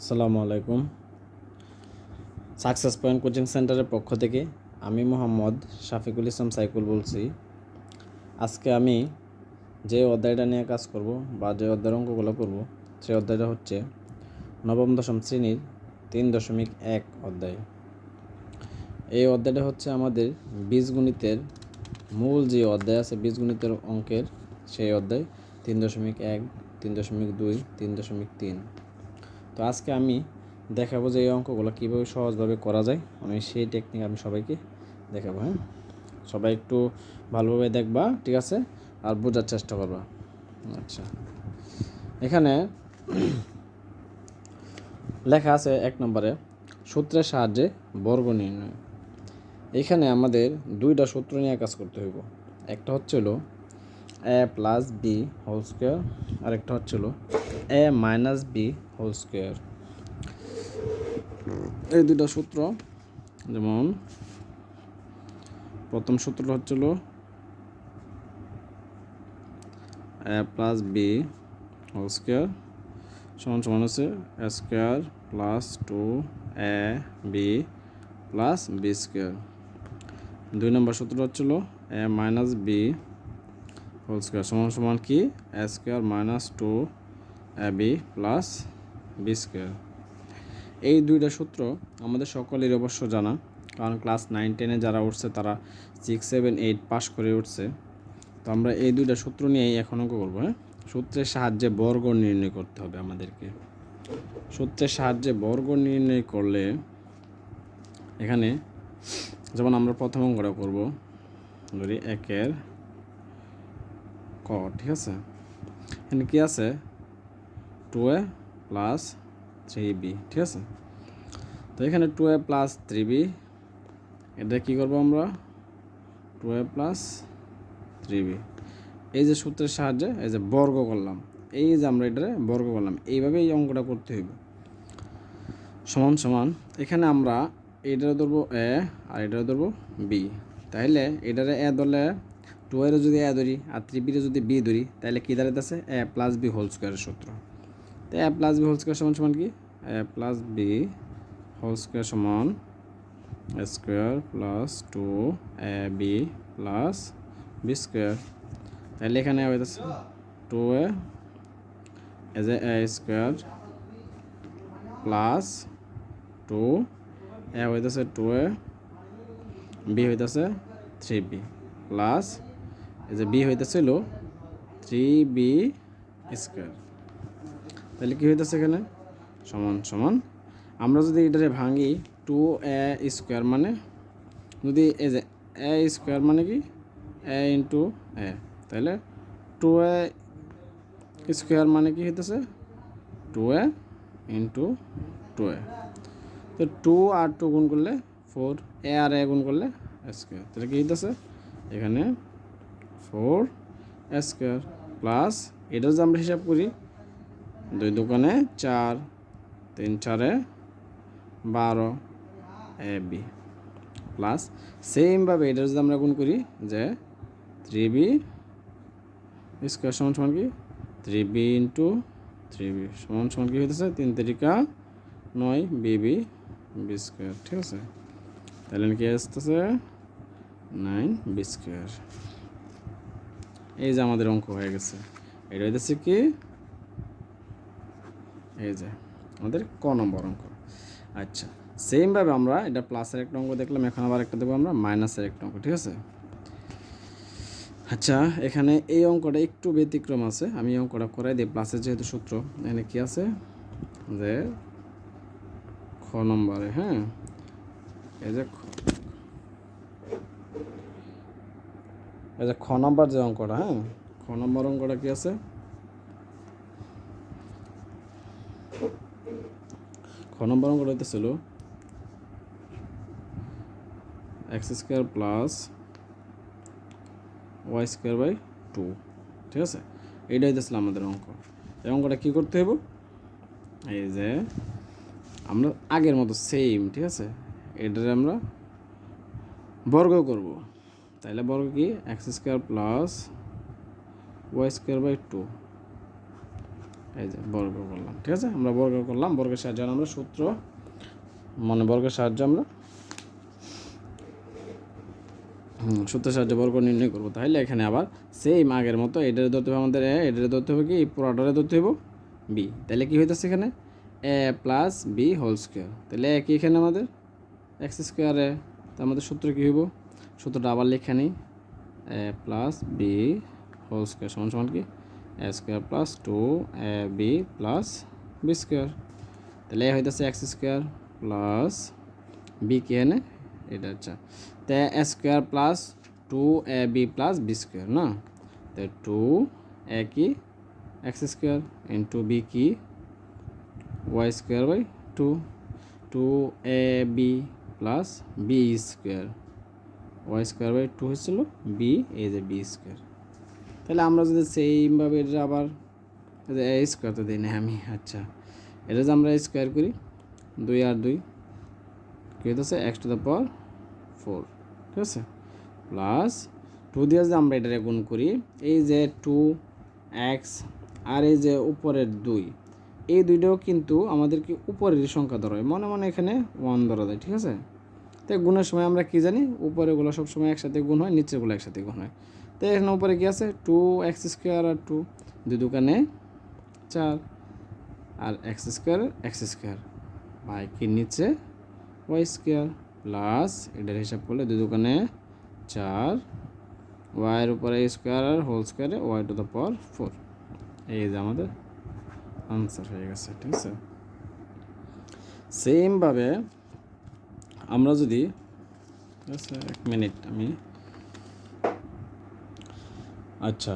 আসসালামু আলাইকুম। Success point coaching সেন্টারের পক্ষ থেকে আমি মোহাম্মদ শাফিকুল ইসলাম সাইকুল বলছি। আজকে আমি যে অধ্যায়টা নিয়ে কাজ করব বা যে অধ্যায়ের অঙ্কগুলো করব সেই অধ্যায়টা হচ্ছে নবম দশম শ্রেণীর 3.1 অধ্যায়। এই অধ্যায়টা হচ্ছে আমাদের বীজগণিতের মূল যে অধ্যায় আছে বীজগণিতের অঙ্কের সেই অধ্যায় 3.1, 3.2, 3.3। তো আজকে আমি দেখাবো যে এই অঙ্কগুলো কীভাবে সহজভাবে করা যায়। আমি সেই টেকনিক আমি সবাইকে দেখাবো। হ্যাঁ, সবাই একটু ভালোভাবে দেখবা, ঠিক আছে, আর বোঝার চেষ্টা করবা। আচ্ছা, এখানে লেখা আছে 1 নম্বরে সূত্রের সাহায্যে বর্গ নির্ণয়। এখানে আমাদের দুইটা সূত্র নিয়ে কাজ করতে হইব। একটা হচ্ছিল a plus B whole square, আর একটা হচ্ছিল a minus B whole square. এই দুটো সূত্র, যেমন প্রথম সূত্রটা হচ্ছিল a plus B whole square সমান সমান হচ্ছে a square plus 2ab plus B square. 2 নম্বর সূত্র হচ্ছিল a minus B whole square সমান সমান কি a square minus 2ab plus B square. এই দুইটা সূত্র আমাদের সকলের অবশ্য জানা, কারণ ক্লাস 9-10-এ যারা উঠছে তারা 6, 7, 8 পাস করে উঠছে। তো আমরা এই দুইটা সূত্র নিয়েই এখন অঙ্ক করবো। হ্যাঁ, সূত্রের সাহায্যে বর্গ নির্ণয় করতে হবে আমাদেরকে। সূত্রের সাহায্যে বর্গ নির্ণয় করলে এখানে যেমন আমরা প্রথম অঙ্কটা করবো, ধরি 1-এর ক, ঠিক আছে। এখানে কি আছে 2a প্লাস 3b, ঠিক আছে। তো এখানে 2a প্লাস 3b, এটা কী করবো আমরা 2a প্লাস 3b। এই যে সূত্রের সাহায্যে এই যে বর্গ করলাম, এই যে আমরা এটারে বর্গ করলাম, এইভাবে এই অঙ্কটা করতে হইব। সমান সমান এখানে আমরা এটারে ধরবো এ আর এটারে ধরবো বি। তাহলে এটারে এ ধরলে 2 এর যদি এ ধরি আর 3bরে যদি বি ধরি, তাহলে কী দাঁড়াইতেছে a প্লাস বি হোল স্কোয়ারের সূত্র। তো a plus B whole square সমান সমান কি a plus B whole square সমান square plus 2ab plus B square. তাহলে এখানে হইতেছে 2a as a square plus 2a হইতেছে 2a, বি হইতেছে 3b প্লাস এই যে বি হইতেছিল 3b স্কোয়ার। তাহলে কি হইতেছে এখানে সমান সমান আমরা যদি এটারে ভাঙি 2a স্কোয়ার মানে যদি এই যে a স্কোয়ার মানে কি a ইন্টু a, তাহলে 2a স্কোয়ার মানে কি হইতেছে 2a ইন্টু 2a। তো 2 আর 2 গুণ করলে 4, a আর a গুণ করলে স্কোয়ার। তাহলে কি হইতেছে এখানে 4 স্কোয়ার প্লাস এটা যদি আমরা হিসাব করি 2 দোকানে 4, 3 4-এ 12 ab প্লাস সেমভাবে এটা যদি আমরা গুণ করি যে 3b স্কোয়ার সমান সমান কি 3b ইন্টু 3b সমান সমান কি হইতেছে 3 3 9 bb বি স্কোয়ার, ঠিক আছে। তাহলে কি আসতেছে 9 বি স্কোয়ার। এই যে আমাদের অঙ্ক হয়ে গেছে। এটা হইতেছে কি এই যে আমাদের ক নম্বর অঙ্ক। আচ্ছা, সেমভাবে আমরা এটা প্লাসের একটা অঙ্ক দেখলাম, এখন আবার একটা দেবো আমরা মাইনাসের একটা অঙ্ক, ঠিক আছে। আচ্ছা, এখানে এই অঙ্কটা একটু ব্যতিক্রম আছে, আমি এই অঙ্কটা করাই দিই। প্লাসের যেহেতু সূত্র, এখানে কি আছে যে খ নম্বরে, হ্যাঁ, এই যে খ নম্বর যে অঙ্কটা, হ্যাঁ, খ নম্বর অঙ্কটা কি আছে খ নম্বর অঙ্কটা হইতেছিল x square plus y square by 2, ঠিক আছে। এইটা হইতেছিল আমাদের অঙ্ক। এই অঙ্কটা কী করতে হইব, এই যে আমরা আগের মতো সেম, ঠিক আছে, এটারে আমরা বর্গ করব। তাহলে বর্গ কি x square plus y square by 2, এই যে বর্গ করলাম, ঠিক আছে, আমরা বর্গ করলাম, বর্গের সাহায্যে আমরা সূত্র মানে বর্গের সাহায্যে আমরা সূত্রের সাহায্যে বর্গ নির্ণয় করবো। তাহলে এখানে আবার সেম আগের মতো এটারে ধরতে হবে আমাদের এ, এটারে ধরতে হবে কি, পুরোটারে ধরতে হবে বি। তাহলে কি হইতেছে এখানে এ প্লাস বি হোল স্কোয়ার। তাহলে কি এখানে আমাদের এক্স স্কোয়ারে, তো আমাদের সূত্র কী হইব, সূত্রটা আবার লেখা নিই, এ প্লাস বি হোল স্কোয়ার সমান সমান কি a square plus 2 A B plus B square. তাহলে এ হইতেছে এক্স স্কোয়ার প্লাস বি কি এনে এটা, আচ্ছা, তো a square plus 2ab plus B square না, তো 2a কি এক্স স্কোয়ার ইন্টু বি কি y square by 2ab plus B square y square by 2 হয়েছিল বি, এই যে বি স্কোয়ার। তাহলে আমরা যদি সেইমভাবে এটা আবার এ স্কোয়ার তো দিই না আমি, আচ্ছা, এটা যে আমরা স্কোয়ার করি 2 আর 2 কি হইতেছে এক্স টু দ্য পাওয়ার 4, ঠিক আছে, প্লাস 2 দিয়ে যদি আমরা এটারে গুণ করি, এই যে 2x আর এই যে উপরের 2, এই দুইটাও কিন্তু আমাদেরকে উপরের সংখ্যা ধরা হয়, মনে মনে এখানে 1 ধরা যায়, ঠিক আছে। তাই গুণের সময় আমরা কি জানি, উপরেগুলো সবসময় একসাথে গুণ হয়, নিচেরগুলো একসাথে গুণ হয়। তো এখানে উপরে কি আছে 2x স্কোয়ার আর 2, দুই দোকানে 4 আর x square x square by কি নিচে ওয়াই স্কোয়ার প্লাস এটার হিসাব করলে দুই দোকানে 4 ওয়াইয়ের উপরে স্কোয়ার আর হোল স্কোয়ারে ওয়াই টু দ্য পাওয়ার 4, এই যে আমাদের আনসার হয়ে গেছে, ঠিক আছে। সেমভাবে আমরা যদি, ঠিক আছে, 1 মিনিট আমি, আচ্ছা,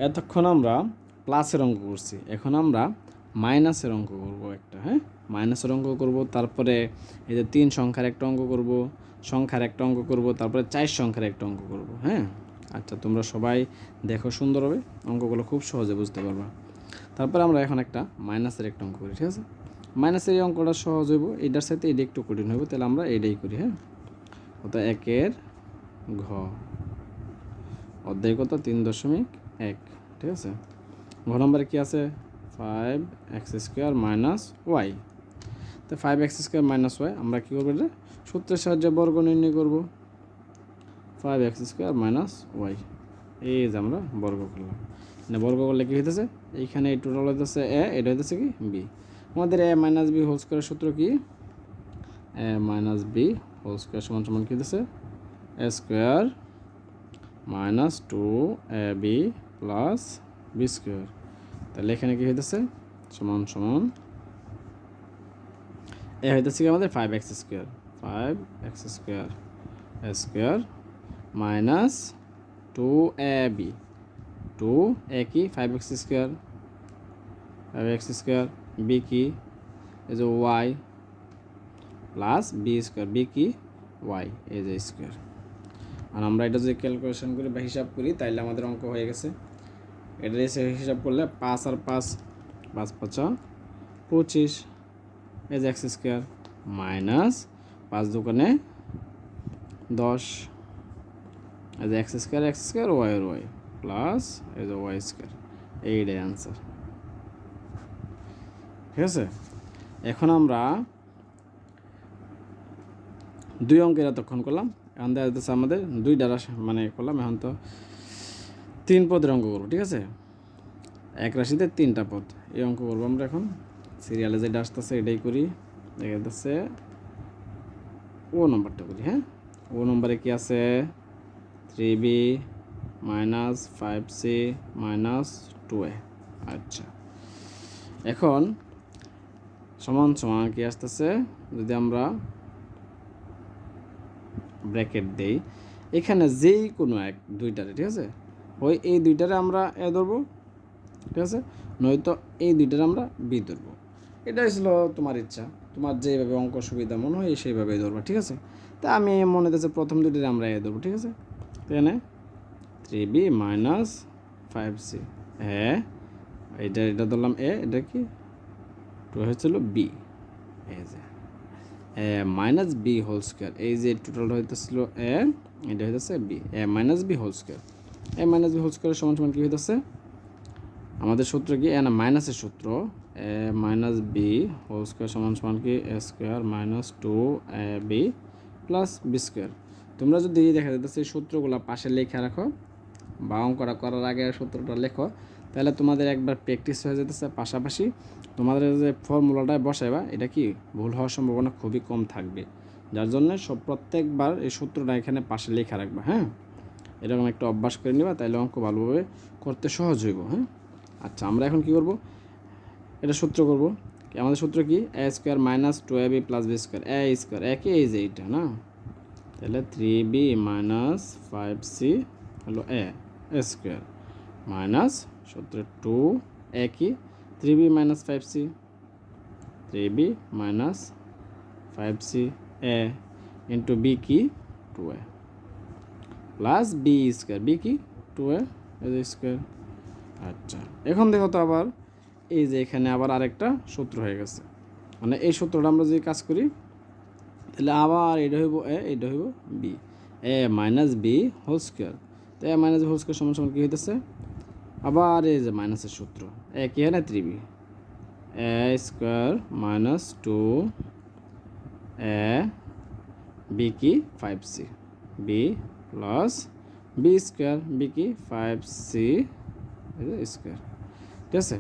এতক্ষণ আমরা প্লাসের অঙ্ক করছি, এখন আমরা মাইনাসের অঙ্ক করব একটা, হ্যাঁ, মাইনাসের অঙ্ক করব, তারপরে এই যে 3 সংখ্যার একটা অঙ্ক করব, সংখ্যার একটা অঙ্ক করব, তারপরে 4 সংখ্যার একটা অঙ্ক করব, হ্যাঁ। আচ্ছা, তোমরা সবাই দেখো সুন্দর হবে, অঙ্কগুলো খুব সহজে বুঝতে পারবা। তারপরে আমরা এখন একটা মাইনাসের একটা অঙ্ক করি, ঠিক আছে। মাইনাসের এই অঙ্কটা সহজ হইব, এটার সাথে এটা একটু কঠিন হইব, তাহলে আমরা এটাই করি, হ্যাঁ। কত 1 ঘ অধ্যায় কত 3.1, ঠিক আছে। ঘ নম্বরে কি আছে 5x স্কোয়ার মাইনাস ওয়াই। তো 5x স্কোয়ার মাইনাস ওয়াই আমরা কী করবো, এটা সূত্রের সাহায্যে বর্গ নির্ণয় করব, 5x স্কোয়ার মাইনাস ওয়াই, এই যে আমরা বর্গ করলাম। মানে বর্গ করলে কী হইতেছে, এইখানে এই টোটাল হইতেছে এ, এটা হইতেছে কি বি। আমাদের এ মাইনাস বি হোল স্কোয়ারের সূত্র কি, a minus B whole square সমান সমান কী হইতেছে a square minus 2ab plus B square. তাহলে এখানে কি হইতেছে সমান সমান এ হইতেছে কি আমাদের 5x square, 5x square square minus 2ab, 2a কি 5x square, 5x square b কি এই যে y plus B square, b কি ওয়াই, এই যে স্কোয়ার। আর আমরা এটা যদি ক্যালকুলেশন করি বা হিসাব করি, তাইলে আমাদের অঙ্ক হয়ে গেছে। এটা এসে হিসাব করলে 5 আর 5, 5 5 25, এই যে এক্স স্কোয়ার মাইনাস 5 দোকানে 10, এই যে এক্স স্কোয়ার ওয়াই আর ওয়াই প্লাস এই যে ওয়াই স্কোয়ার, এইটাই আনসার, ঠিক আছে। এখন আমরা 2 অঙ্কের এতক্ষণ করলাম, এখন দেখা যাচ্ছে আমাদের 2 দ্বারা মানে করলাম, এখন তো 3 পদের অঙ্ক করবো, ঠিক আছে। এক রাশিতে 3টা পদ, এই অঙ্ক করবো আমরা এখন। সিরিয়ালে যেটা আসতেছে এটাই করি, দেখা যাচ্ছে ও নম্বরটা করি, হ্যাঁ। ও নম্বরে কি আছে 3b minus 5c minus 2a, আচ্ছা। এখন সমান সমান কি আসতেছে, যদি আমরা ব্র্যাকেট দেই, এখানে যেই কোনো এক দুইটারে, ঠিক আছে, ওই এই দুইটারে আমরা এ ধরবো, ঠিক আছে, নয়তো এই দুইটারে আমরা বি ধরবো। এটা ছিল তোমার ইচ্ছা, তোমার যেভাবে অঙ্ক সুবিধা মনে হয় সেইভাবেই ধরবো, ঠিক আছে। তা আমি মনে হচ্ছে প্রথম দুইটারে আমরা এ ধরবো, ঠিক আছে। তো এখানে 3b মাইনাস 5c, হ্যাঁ, এটা ধরলাম এ, এটা কি 2 হয়েছিল বি, এই যে মাইনাস বি হোল স্কোয়ার, এই যে টোটালটা হইতেছিল এ, এটা হইতেছে B, A minus B whole square, a minus B whole square সমান সমান কী হইতেছে আমাদের সূত্র কি না মাইনাসের সূত্র এ মাইনাস বি হোল স্কোয়ার সমান সমান কি a square minus two a B plus B square. তোমরা যদি দেখা যাচ্ছে এই সূত্রগুলো পাশে লেখা রাখো বা অঙ্কটা করার আগে সূত্রটা লেখো, তাহলে তোমাদের একবার প্র্যাকটিস হয়ে যেতেছে, পাশাপাশি তোমাদের যে ফর্মুলাটায় বসাইবা এটা কি ভুল হওয়ার সম্ভাবনা খুবই কম থাকবে। যার জন্য প্রত্যেকবার এই সূত্রটা এখানে পাশে লেখা রাখবা। হ্যাঁ, এরকম একটা অভ্যাস করে নিবা, তাইলে অঙ্ক ভালোভাবে করতে সহজ হইব। হ্যাঁ, আচ্ছা আমরা এখন কি করব, এটা সূত্র করব। আমাদের সূত্র কি a square minus two a B plus B square A square একে এই যে এইটা না, তাহলে 3b মাইনাস 5c হলো এ স্কোয়ার মাইনাস সূত্রে 2 এ কি 3b minus 5c 3b minus 5c এ ইন্টু বি কি 2a plus B square b কি 2a স্কোয়ার। আচ্ছা এখন দেখো তো আবার এই যে এখানে আবার আরেকটা সূত্র হয়ে গেছে, মানে এই সূত্রটা আমরা যদি কাজ করি তাহলে আবার এটা হইব এ এটা হইব B A minus B whole square. তো এ মাইনাস বি হোল স্কোয়ার সমান সমান কী হইতেছে, আবার এই যে মাইনাসের সূত্র এ কি হয় না 3b a square minus two a b কি 5c b plus B square b কি 5c স্কোয়ার। ঠিক আছে,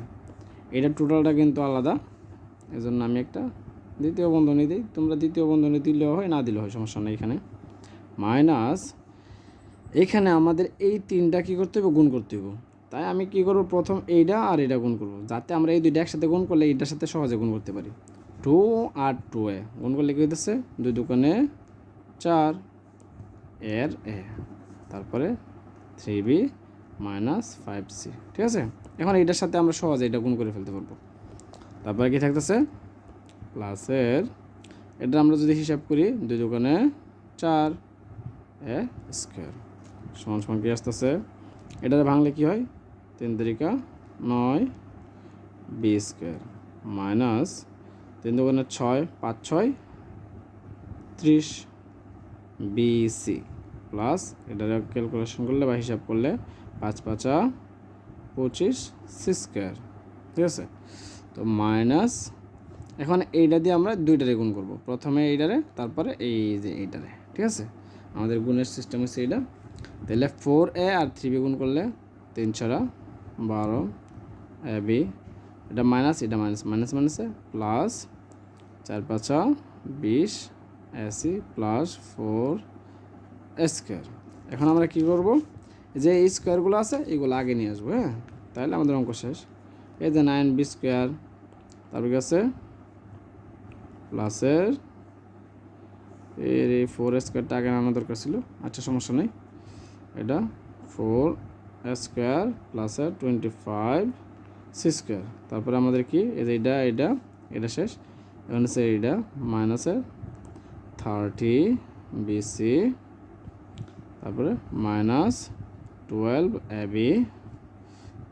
এটা টোটালটা কিন্তু আলাদা, এজন্য আমি একটা দ্বিতীয় বন্ধনী দিই। তোমরা দ্বিতীয় বন্ধনী দিলেও হয় না দিলেও হয়, সমস্যা নেই। এখানে মাইনাস এখানে আমাদের এই তিনটা কী করতে হবে গুণ করতে হবে। তাই আমি কি করব, প্রথম এইটা আর এটা গুণ করব, যাতে আমরা এই দুইটা একসাথে গুণ করলে এইটার সাথে সহজে গুণ করতে পারি। 2 আর 2a গুণ করলে কী হইতেছে 2 দুগুণে 4 এর এ তারপরে 3b মাইনাস 5c। ঠিক আছে, এখন এইটার সাথে আমরা সহজে এটা গুণ করে ফেলতে পারবো। তারপরে কি থাকতেছে প্লাসের এটা আমরা যদি হিসাব করি 2 দুগুণে 4 এ স্কোয়ার সমান সমান কি আসতেছে, এটাতে ভাঙলে কি হয় 3 3 9 বি স্কোয়ার মাইনাস 3 দুগুণে 6 5 6 30 বিসি প্লাস এটা ক্যালকুলেশন করলে বা হিসাব করলে 5 5 25 সি স্কোয়ার। ঠিক আছে, তো মাইনাস এখন এইটা দিয়ে আমরা দুইটারে গুণ করব, প্রথমে এইটারে তারপরে এই যে এইটারে। ঠিক আছে, আমাদের গুণের সিস্টেম হচ্ছে এইটা। তাহলে 4a আর 3b গুণ করলে 3 4 12 এ বি, এটা মাইনাস এটা মাইনাস মাইনাস মাইনাসে প্লাস 4 5 20 এসি প্লাস 4 স্কোয়ার। এখন আমরা কি করব, যে এই স্কোয়ারগুলো আছে এগুলো আগে নিয়ে আসবো। হ্যাঁ, তাহলে আমাদের অঙ্ক শেষ। এই যে 9b স্কোয়ার তারপর গেছে প্লাসের এর এই 4 স্কোয়ারটা আগে আনার দরকার ছিল। আচ্ছা সমস্যা নেই, এটা 4 স্কোয়ার প্লাসের 25 সি স্কোয়ার। তারপরে আমাদের কি এই যে এটা এটা শেষ, এখন হচ্ছে এইটা মাইনাসের 30 বিসি তারপরে মাইনাস 12 এবি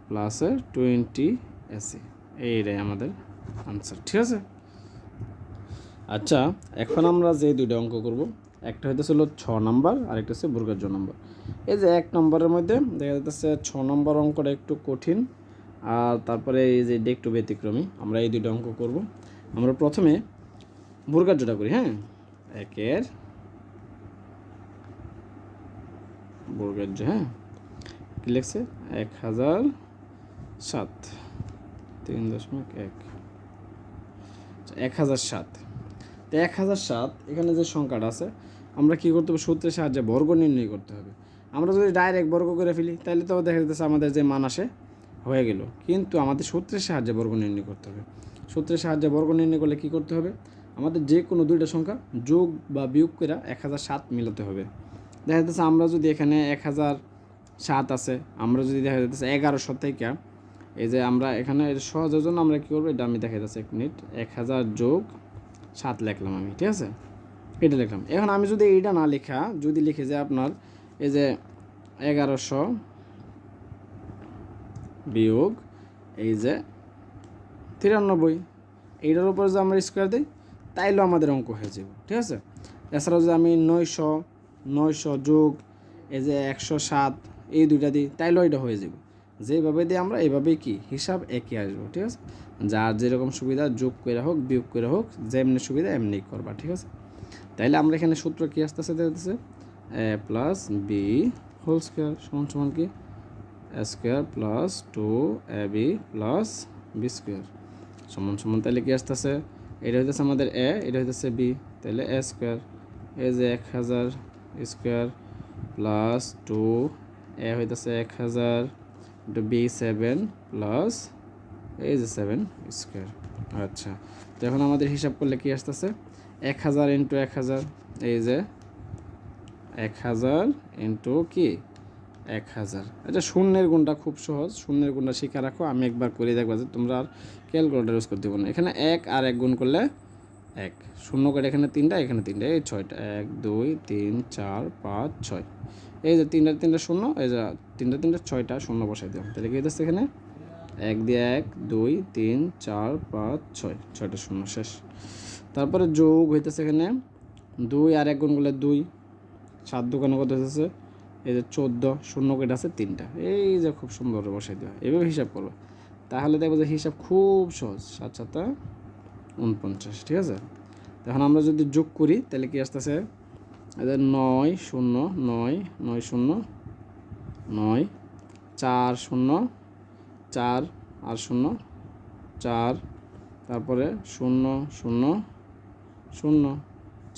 প্লাসের 20 এসি, এইটাই আমাদের আনসার। ঠিক আছে, আচ্ছা এখন আমরা যে দুইটা অঙ্ক করব, একটা হইতেছিল 6 নম্বর আর একটা হচ্ছে বর্গের জ নম্বর। এই যে 1 নম্বরের মধ্যে দেখা যাচ্ছে 6 নম্বর অঙ্কটা একটু কঠিন, আর তারপরে এই যে এটা একটু ব্যতিক্রমী। আমরা এই দুইটা অঙ্ক করব। আমরা প্রথমে বর্গের জটা করি। হ্যাঁ, একের বর্গের জ, হ্যাঁ কি লিখছে 1007 3.1 1007। তো 1007 এখানে যে সংখ্যাটা আছে আমরা কী করতে হবে, সূত্রের সাহায্যে বর্গ নির্ণয় করতে হবে। আমরা যদি ডাইরেক্ট বর্গ করে ফেলি তাহলে তো দেখা যাচ্ছে আমাদের যে মান আসে হয়ে গেল, কিন্তু আমাদের সূত্রের সাহায্যে বর্গ নির্ণয় করতে হবে। সূত্রের সাহায্যে বর্গ নির্ণয় করলে কী করতে হবে, আমাদের যে কোনো দুইটা সংখ্যা যোগ বা বিয়োগ করে 1007 মিলাতে হবে। দেখা যাচ্ছে আমরা যদি এখানে 1007 আছে, আমরা যদি দেখা যাচ্ছে 1100 থেকে এই যে আমরা এখানে সহজের জন্য আমরা কী করবো, এটা আমি দেখা যাচ্ছে 1 মিনিট 1000 যোগ 7 লিখলাম আমি। ঠিক আছে, এটা লিখলাম। এখন আমি যদি এইটা না লেখা যদি লিখে যে আপনার এই যে 1100 বিয়োগ এই যে 93 এইটার উপর যে আমরা স্কোয়ার দিই তাইলেও আমাদের অঙ্ক হয়ে যাবে। ঠিক আছে, এছাড়াও যদি আমি 900 যোগ এই যে 107 এই দুইটা দিই তাইলেও এটা হয়ে যাবে। যেভাবে দিয়ে আমরা এইভাবেই কি হিসাব একই আসবো, ঠিক আছে। যার যেরকম সুবিধা যোগ করে হোক বিয়োগ করে হোক, যেমনি সুবিধা এমনি করবা, ঠিক আছে। তাইলে আমরা এখানে সূত্র কি আসতেছে দেখতেছে a plus B whole square সমান সমান কি a square plus 2ab plus B square সমান সমান, তাহলে কি আসতেছে, এটা হইতেছে আমাদের এ, এটা হইতেছে বি, তাহলে এ স্কোয়ার এই যে 1000 স্কোয়ার প্লাস 2 এ হইতেছে 1000 ইন্টু বি 7 প্লাস এই যে 7 স্কোয়ার। আচ্ছা, তো এখন আমাদের হিসাব করলে কি আসতেছে 1000 ইন্টু 1000, এই যে 1000 ইন্টু কি 1000। এটা শূন্যের গুণটা খুব সহজ, শূন্যের গুণটা শিখে রাখো, আমি একবার করে দেখবা যে তোমরা আর ক্যালকুলেটর ইউজ করতে পারো না। এখানে 1 আর 1 গুণ করলে 1, শূন্য করে এখানে 3টা এখানে 3টা, এই 6টা 1 2 3 4 5 6, এই যে 3টা 3টা শূন্য, এই যে 3টা 3টা 6টা শূন্য বসাই দিলাম, তাহলে কি হচ্ছে এখানে 1 দিয়ে 1 2 3 4 5 6, 6টা শূন্য শেষ। তারপরে যোগ হইতেছে এখানে 2 আর 1 গুণ করলে 2, 7 দোকানে কত হইতেছে এই যে 14, শূন্য কেটে আছে 3টা, এই যে খুব সুন্দর বসাই দেওয়া, এভাবে হিসাব করবো, তাহলে দেখবো যে হিসাব খুব সহজ। 7 7 49, ঠিক আছে। এখন আমরা যদি যোগ করি তাহলে কি আসতেছে 9 0 9 9 0 9 4 0 4 আর 0 4, তারপরে 0 0 0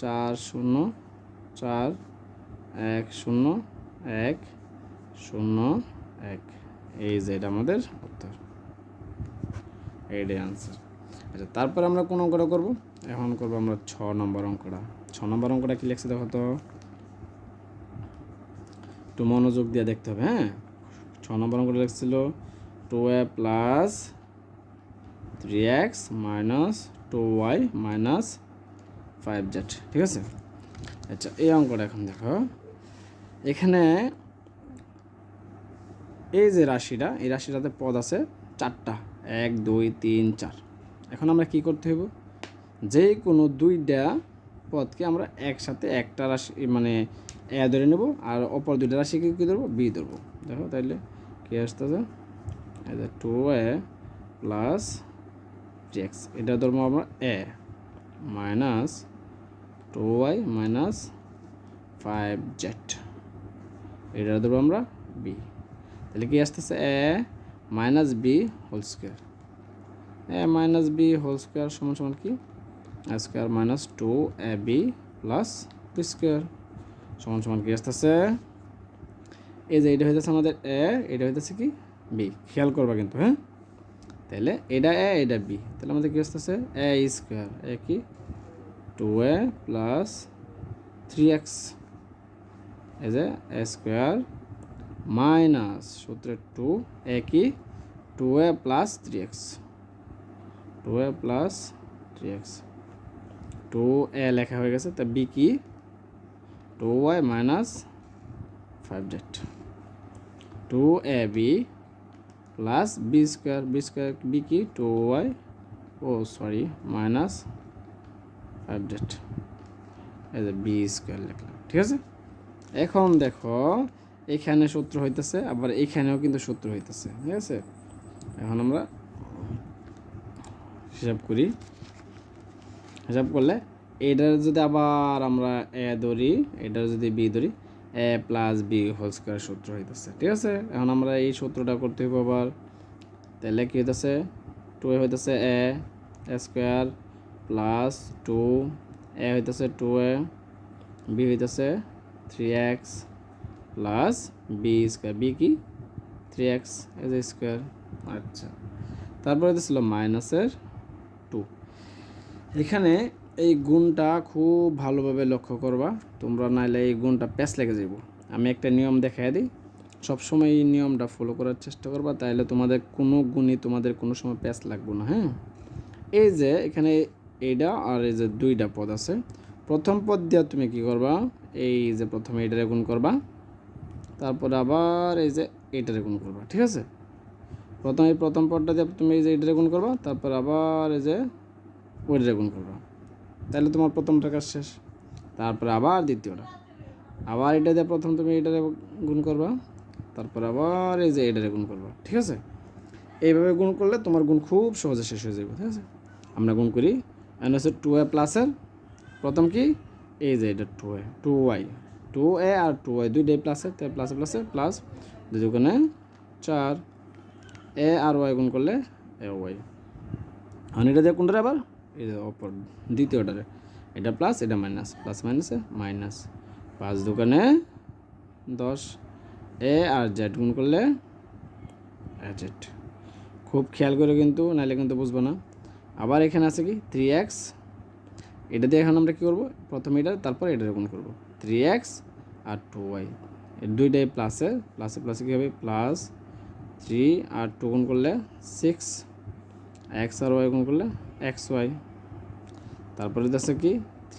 4 0 4 1 0 1 0 1, এই যে এটা আমাদের উত্তর, এইটাই আনসার। আচ্ছা, তারপরে আমরা কোন অঙ্কটা করবো, এখন করবো আমরা 6 নম্বর অঙ্কটা। 6 নম্বর অঙ্কটা কি লিখছে দেখো তো, একটু মনোযোগ দিয়ে দেখতে হবে, হ্যাঁ। 6 নম্বর অঙ্কটা লিখছিল 2a plus 3x minus 2y minus 5z, ঠিক আছে। আচ্ছা, এই অঙ্কটা এখন দেখো, এখানে এই যে রাশিটা, এই রাশিটাতে পদ আছে 4টা, 1 2 3 4। এখন আমরা কি করতে হইব, যে কোনো 2টা পদকে আমরা একসাথে একটা রাশি মানে এ ধরে নেব, আর অপর 2টা রাশিকে কী ধরবো বি ধরবো। দেখো তাইলে কী আসতেছে, এই যে 2a প্লাস 3x, এটা ধরবো আমরা এ মাইনাস 2y মাইনাস 5z, এটা ধরবো আমরা বি। তাহলে কি আসতেছে a minus B whole square, a minus B whole square সমান সমান কি square minus 2ab plus B square সমান সমান কি আসতেছে, এই যে এটা হইতেছে আমাদের এ, এটা হইতেছে কি বি, খেয়াল করবা কিন্তু, হ্যাঁ। তাহলে এটা এ এটা বি, তাহলে আমাদের কি আসতেছে এ স্কোয়ার, এ কি 2a প্লাস 3x, এই যে এ স্কোয়ার মাইনাস সূত্রে 2 এ কি 2a plus 3x, 2a plus 3x, 2a লেখা হয়ে গেছে, তা বি কি 2y minus 5z, 2ab plus B square, b square b কি 2y মাইনাস 5z, এই যে বি স্কোয়ার লিখলাম, ঠিক আছে। এখন দেখো এখানে সূত্র হইতেছে, আবার এখানেও কিন্তু সূত্র হইতেছে, ঠিক আছে। এখন আমরা হিসাব করি, হিসাব করলে এটার যদি আবার আমরা এ ধরি, এটার যদি বি ধরি, এ প্লাস বি হোল স্কোয়ার সূত্র হইতেছে, ঠিক আছে। এখন আমরা এই সূত্রটা করতে হইব আবার, তাহলে কি হইতেছে 2a হইতেছে এ স্কোয়ার প্লাস 2 এ হইতেছে 2a, বি হইতেছে 3x plus B square, b কি 3x এজ এ স্কোয়ার। আচ্ছা, তারপরে ছিল মাইনাসের 2। এখানে এই গুণটা খুব ভালোভাবে লক্ষ্য করবা, তোমরা নাইলে এই গুণটা প্যাচ লেগে যাব। আমি একটা নিয়ম দেখাই দিই, সবসময় এই নিয়মটা ফলো করার চেষ্টা করবা, তাইলে তোমাদের কোনো গুণই তোমাদের কোনো সময় প্যাচ লাগবে না, হ্যাঁ। এই যে এখানে এইটা আর এই যে 2টা পদ আছে, প্রথম পদ দিয়ে তুমি কি করবা, এই যে প্রথমে এইটারে গুণ করবা, তারপরে আবার এই যে এইটারে গুণ করবা, ঠিক আছে। প্রথম পদটা দিয়ে তুমি এই যে এইটারে গুণ করবা, তারপর আবার এই যে ওইটারে গুণ করবা, তাহলে তোমার প্রথমটা কাজ শেষ। তারপরে আবার দ্বিতীয়টা, আবার এটা দিয়ে প্রথম তুমি এইটারে গুণ করবা, তারপর আবার এই যে এটারে গুণ করবা, ঠিক আছে? এইভাবে গুণ করলে তোমার গুণ খুব সহজে শেষ হয়ে যাবে, ঠিক আছে? আমরা গুণ করি, এন হচ্ছে 2a প্লাসের প্রথম কি এই যে এটা 2a 2y 2a আর 2y দুইটাই প্লাসের, তাই প্লাসে প্লাসে প্লাস 2 দুগুণে 4, এ আর ওয়াই গুণ করলে এ ওয়াই। এখন এটা দিয়ে কোনটা আবার এই যে অপর দ্বিতীয়টারে, এটা প্লাস এটা মাইনাস, প্লাস মাইনাসে মাইনাস, 5 দুগুণে 10, এ আর জেড গুণ করলে এ জেড। খুব খেয়াল করে কিন্তু, নাহলে কিন্তু বুঝবো না। আবার এখানে আছে কি 3x, এটা দিয়ে এখন আমরা কী করবো, প্রথমে এটা তারপর এটারে গুণ করবো, 3x আর 2y এর দুইটাই প্লাসে প্লাসে প্লাসে কী হবে প্লাস 3 আর 2 গুণ করলে 6, x আর y গুণ করলে xy। তারপরে আছে কি